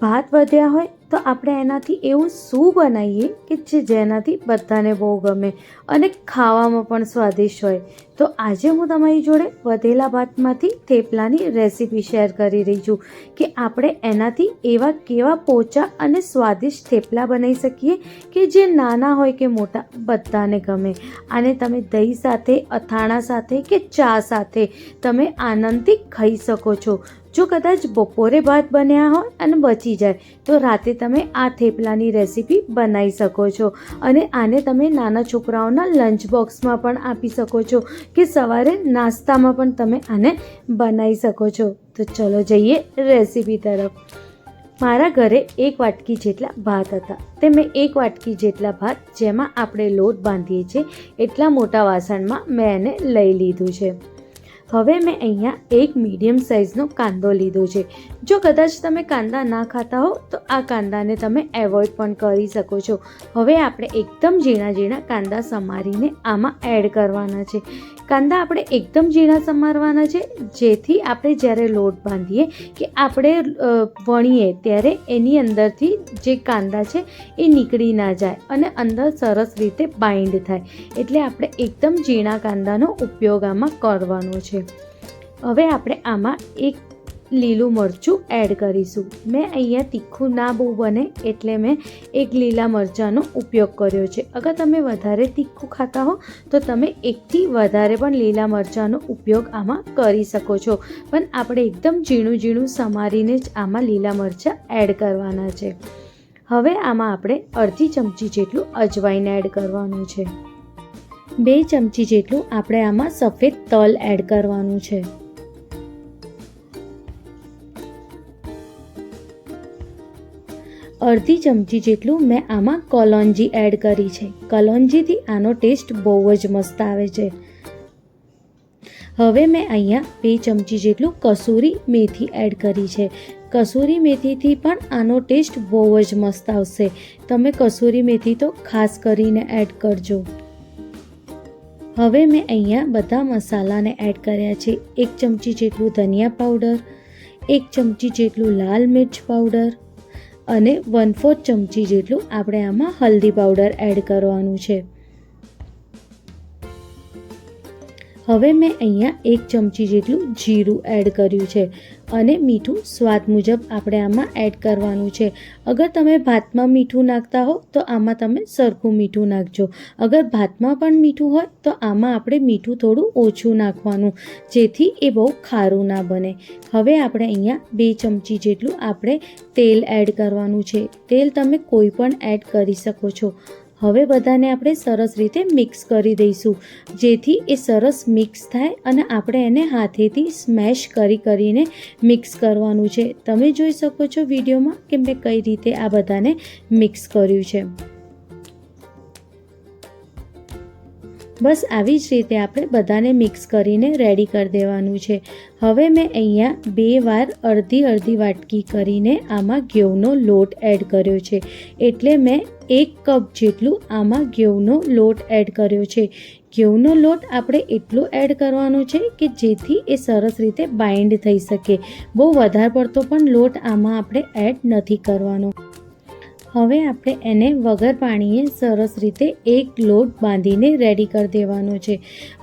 ભાત વધ્યા હોય તો આપણે એનાથી એવું શું બનાવીએ કે જેનાથી બધાને બહુ ગમે અને ખાવામાં પણ સ્વાદિષ્ટ હોય. તો આજે હું તમારી જોડે વધેલા ભાતમાંથી થેપલાની રેસીપી શેર કરી રહી છું કે આપણે એનાથી એવા કેવા પોચા અને સ્વાદિષ્ટ થેપલા બનાવી શકીએ કે જે નાના હોય કે મોટા બધાને ગમે. આને તમે દહીં સાથે, અથાણા સાથે કે ચા સાથે તમે આનંદથી ખાઈ શકો છો. જો કદાચ બપોરે ભાત બન્યા હોય અને બચી જાય તો રાતે તમે આ થેપલાની રેસીપી બનાવી શકો છો અને આને તમે નાના છોકરાઓના લંચ બોક્સમાં પણ આપી શકો છો કે સવારે નાસ્તામાં પણ તમે આને બનાવી શકો છો. તો ચલો જઈએ રેસીપી તરફ. મારા ઘરે 1 વાટકી જેટલા ભાત હતા. તે મેં 1 વાટકી જેટલા ભાત, જેમાં આપણે લોટ બાંધીએ છીએ એટલા મોટા વાસણમાં મેં એને લઈ લીધું છે. હવે મેં અહીંયા 1 મીડિયમ સાઇઝનો કાંદો લીધો છે. જો કદાચ તમે કાંદા ના ખાતા હો તો આ કાંદાને તમે એવોઇડ પણ કરી શકો છો. હવે આપણે એકદમ ઝીણા ઝીણા કાંદા સમારીને આમાં એડ કરવાના છે. કાંદા આપણે એકદમ ઝીણા સમારવાના છે, જેથી આપણે જ્યારે લોટ બાંધીએ કે આપણે વણીએ ત્યારે એની અંદરથી જે કાંદા છે એ નીકળી ના જાય અને અંદર સરસ રીતે બાઇન્ડ થાય. એટલે આપણે એકદમ ઝીણા કાંદાનો ઉપયોગ આમાં કરવાનો છે. હવે આપણે આમાં 1 લીલું મરચું એડ કરીશું. મેં અહીંયા તીખું ના બહુ બને એટલે મેં 1 લીલા મરચાંનો ઉપયોગ કર્યો છે. અગર તમે વધારે તીખું ખાતા હો તો તમે 1થી વધારે પણ લીલા મરચાંનો ઉપયોગ આમાં કરી શકો છો. પણ આપણે એકદમ ઝીણું ઝીણું સમારીને જ આમાં લીલા મરચાં એડ કરવાના છે. હવે આમાં આપણે અડધી ચમચી જેટલું અજવાઈન એડ કરવાનું છે. 2 ચમચી જેટલું આપણે આમાં સફેદ તલ એડ કરવાનું છે. અડધી ચમચી જેટલું મેં આમાં કલોંજી એડ કરી છે. કલોંજીથી આનો ટેસ્ટ બહુ જ મસ્ત આવે છે. હવે મેં અહીંયા 2 ચમચી જેટલું કસૂરી મેથી એડ કરી છે. કસૂરી મેથીથી પણ આનો ટેસ્ટ બહુ જ મસ્ત આવશે. તમે કસૂરી મેથી તો ખાસ કરીને એડ કરજો. હવે મેં અહીંયા બધા મસાલાને એડ કર્યા છે. 1 ચમચી જેટલું ધનિયા પાવડર, 1 ચમચી જેટલું લાલ મિર્ચ પાવડર અને 1/4 ચમચી જેટલું આપણે આમાં હલ્દી પાવડર એડ કરવાનું છે. હવે મેં અહીંયા 1 ચમચી જેટલું જીરું એડ કર્યું છે અને મીઠું સ્વાદ મુજબ આપણે આમાં એડ કરવાનું છે. અગર તમે ભાતમાં મીઠું નાખતા હો તો આમાં તમે સરખું મીઠું નાખજો. અગર ભાતમાં પણ મીઠું હોય તો આમાં આપણે મીઠું થોડું ઓછું નાખવાનું, જેથી એ બહુ ખારું ના બને. હવે આપણે અહીંયા 2 ચમચી જેટલું આપણે તેલ એડ કરવાનું છે. તેલ તમે કોઈ પણ એડ કરી શકો છો. હવે બધાને આપણે સરસ રીતે મિક્સ કરી દઈશું, જેથી એ સરસ મિક્સ થાય અને આપણે એને હાથેથી સ્મેશ કરીને મિક્સ કરવાનું છે. તમે જોઈ શકો છો વિડીયોમાં કે મેં કઈ રીતે આ બધાને મિક્સ કર્યું છે. બસ આવી જ રીતે આપણે બધાને મિક્સ કરીને રેડી કરી દેવાનું છે. હવે મેં અહીંયા 2 વાર અડધી વાટકી કરીને આમાં ઘઉંનો લોટ એડ કર્યો છે. એટલે મેં 1 કપ જેટલું આમાં ઘઉંનો લોટ એડ કર્યો છે. ઘઉંનો લોટ આપણે એટલો એડ કરવાનો છે કે જેથી એ સરસ રીતે બાઇન્ડ થઈ શકે. બહુ વધારે પડતો પણ લોટ આમાં આપણે એડ નથી કરવાનો. હવે આપણે એને વગર પાણીએ સરસ રીતે એક લોટ બાંધીને રેડી કરી દેવાનો છે.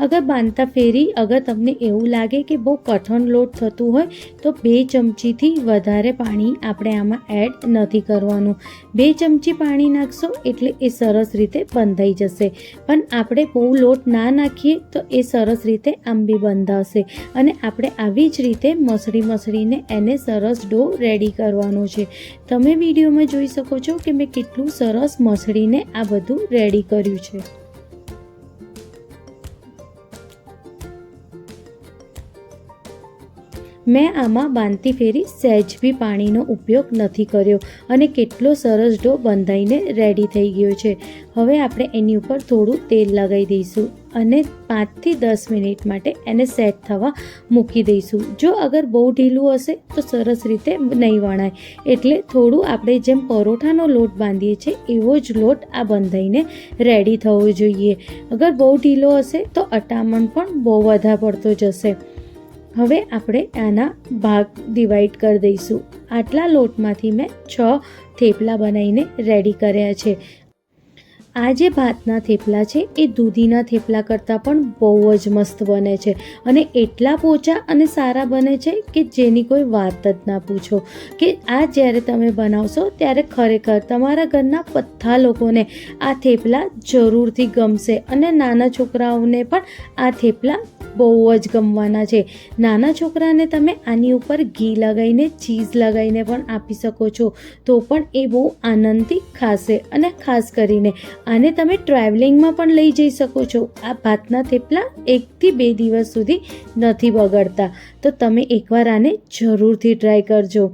અગર બાંધતા ફેરી અગર તમને એવું લાગે કે બહુ કઠણ લોટ થતું હોય તો 2 ચમચીથી વધારે પાણી આપણે આમાં એડ નથી કરવાનું. 2 ચમચી પાણી નાખશો એટલે એ સરસ રીતે બંધાઈ જશે. પણ આપણે બહુ લોટ ના નાખીએ તો એ સરસ રીતે આમ બી બંધાશે અને આપણે આવી જ રીતે મસળીને એને સરસ ડો રેડી કરવાનો છે. તમે વિડીયોમાં જોઈ શકો છો કે મેં કેટલું સરસ મસળીને આ બધું રેડી કર્યું છે. મેં આમાં બાંધતી ફેરી સહેજ બી પાણીનો ઉપયોગ નથી કર્યો અને કેટલો સરસ ડો બંધાઈને રેડી થઈ ગયો છે. હવે આપણે એની ઉપર થોડું તેલ લગાવી દઈશું અને 5 થી 10 મિનિટ માટે એને સેટ થવા મૂકી દઈશું. જો અગર બહુ ઢીલું હશે તો સરસ રીતે નહીં વણાય, એટલે થોડું આપણે જેમ પરોઠાનો લોટ બાંધીએ છીએ એવો જ લોટ આ બંધાઈને રેડી થવો જોઈએ. અગર બહુ ઢીલો હશે તો અટામણ પણ બહુ વધારે પડતો જશે. હવે આપણે આના ભાગ ડિવાઈડ કરી દઈશું. આટલા લોટમાંથી મેં 6 થેપલા બનાવીને રેડી કર્યા છે. આ જે ભાતના થેપલા છે એ દૂધીના થેપલા કરતાં પણ બહુ જ મસ્ત બને છે અને એટલા પોચા અને સારા બને છે કે જેની કોઈ વાત જ ના પૂછો. કે આ જ્યારે તમે બનાવશો ત્યારે ખરેખર તમારા ઘરના બધા લોકોને આ થેપલા જરૂરથી ગમશે અને નાના છોકરાઓને પણ આ થેપલા બહુ જ ગમવાના છે. નાના છોકરાને તમે આની ઉપર ઘી લગાવીને ચીઝ લગાવીને પણ આપી શકો છો તો પણ એ બહુ આનંદથી ખાશે. અને ખાસ કરીને આને તમે ટ્રાવેલિંગમાં પણ લઈ જઈ શકો છો. આ ભાતના થેપલા 1 થી 2 દિવસ સુધી નથી બગડતા. તો તમે એકવાર આને જરૂરથી ટ્રાય કરજો.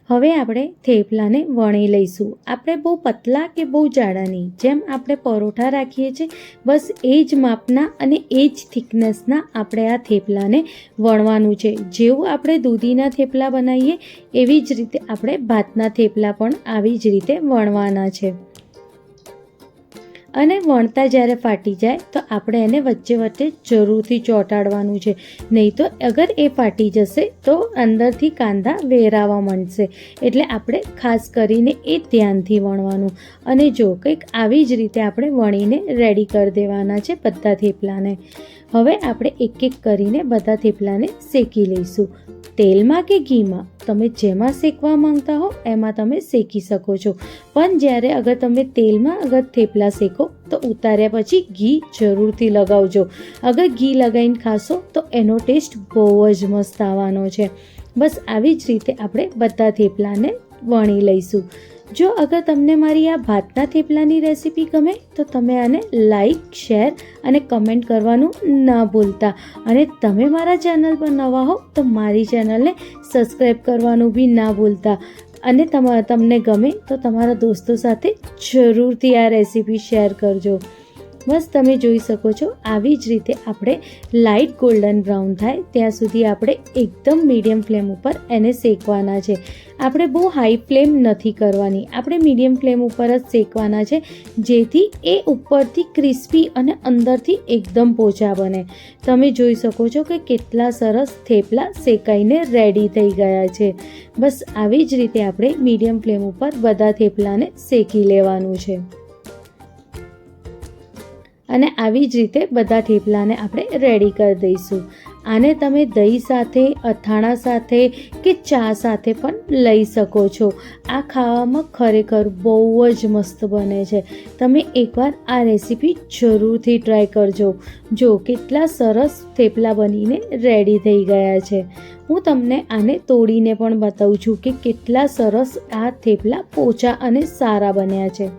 હવે આપણે થેપલાને વણી લઈશું. આપણે બહુ પતલા કે બહુ જાડા નહીં, જેમ આપણે પરોઠા રાખીએ છીએ બસ એ જ માપના અને એ જ થિકનેસના આપણે આ થેપલાને વણવાનું છે. જેવું આપણે દૂધીના થેપલા બનાવીએ એવી જ રીતે આપણે ભાતના થેપલા પણ આવી જ રીતે વણવાના છે. અને વણતા જ્યારે ફાટી જાય તો આપણે એને વચ્ચે વચ્ચે જરૂરથી ચોંટાડવાનું છે. નહીં તો અગર એ ફાટી જશે તો અંદરથી કાંદા વેરાવા માંડશે. એટલે આપણે ખાસ કરીને એ ધ્યાનથી વણવાનું. અને જો કંઈક આવી જ રીતે આપણે વણીને રેડી કરી દેવાના છે બધા થેપલાને. હવે આપણે એક એક કરીને બધા થેપલાને શેકી લઈશું. તેલમાં કે ઘીમાં તમે જેમાં શેકવા માંગતા હો એમાં તમે શેકી શકો છો. પણ જ્યારે અગર તમે તેલમાં અગર થેપલા શેકો તો ઉતાર્યા પછી ઘી જરૂરથી લગાવજો. અગર ઘી લગાવીને ખાશો તો એનો ટેસ્ટ બહુ જ મસ્ત આવવાનો છે. બસ આવી જ રીતે આપણે બધા થેપલાને વણી લઈશું. જો અગર તમને મારી આ ભાતના થેપલાની રેસીપી ગમે તો તમે આને લાઈક, શેર અને કમેન્ટ કરવાનું ના ભૂલતા. અને તમે મારા ચેનલ પર નવા હો તો મારી ચેનલને સબસ્ક્રાઈબ કરવાનું બી ના ભૂલતા. અને તમને ગમે તો તમારા દોસ્તો સાથે જરૂરથી આ રેસીપી શેર કરજો. બસ તમે જોઈ શકો છો આવી જ રીતે આપણે લાઇટ ગોલ્ડન બ્રાઉન થાય ત્યાં સુધી આપણે એકદમ મીડિયમ ફ્લેમ ઉપર એને શેકવાના છે. આપણે બહુ હાઈ ફ્લેમ નથી કરવાની, આપણે મીડિયમ ફ્લેમ ઉપર જ શેકવાના છે જેથી એ ઉપરથી ક્રિસ્પી અને અંદરથી એકદમ પોચા બને. તમે જોઈ શકો છો કે કેટલા સરસ થેપલા શેકાઈને રેડી થઈ ગયા છે. બસ આવી જ રીતે આપણે મીડિયમ ફ્લેમ ઉપર બધા થેપલાને શેકી લેવાનું છે. અને આવી જ રીતે બધા થેપલાને આપણે રેડી કરી દઈશું. આને તમે દહીં સાથે, અથાણા સાથે કે ચા સાથે પણ લઈ શકો છો. આ ખાવામાં ખરેખર બહુ જ મસ્ત બને છે. તમે એકવાર આ રેસીપી જરૂરથી ટ્રાય કરજો. જો કેટલા સરસ થેપલા બનીને રેડી થઈ ગયા છે. હું તમને આને તોડીને પણ બતાવું છું કે કેટલા સરસ આ થેપલા પોચા અને સારા બન્યા છે.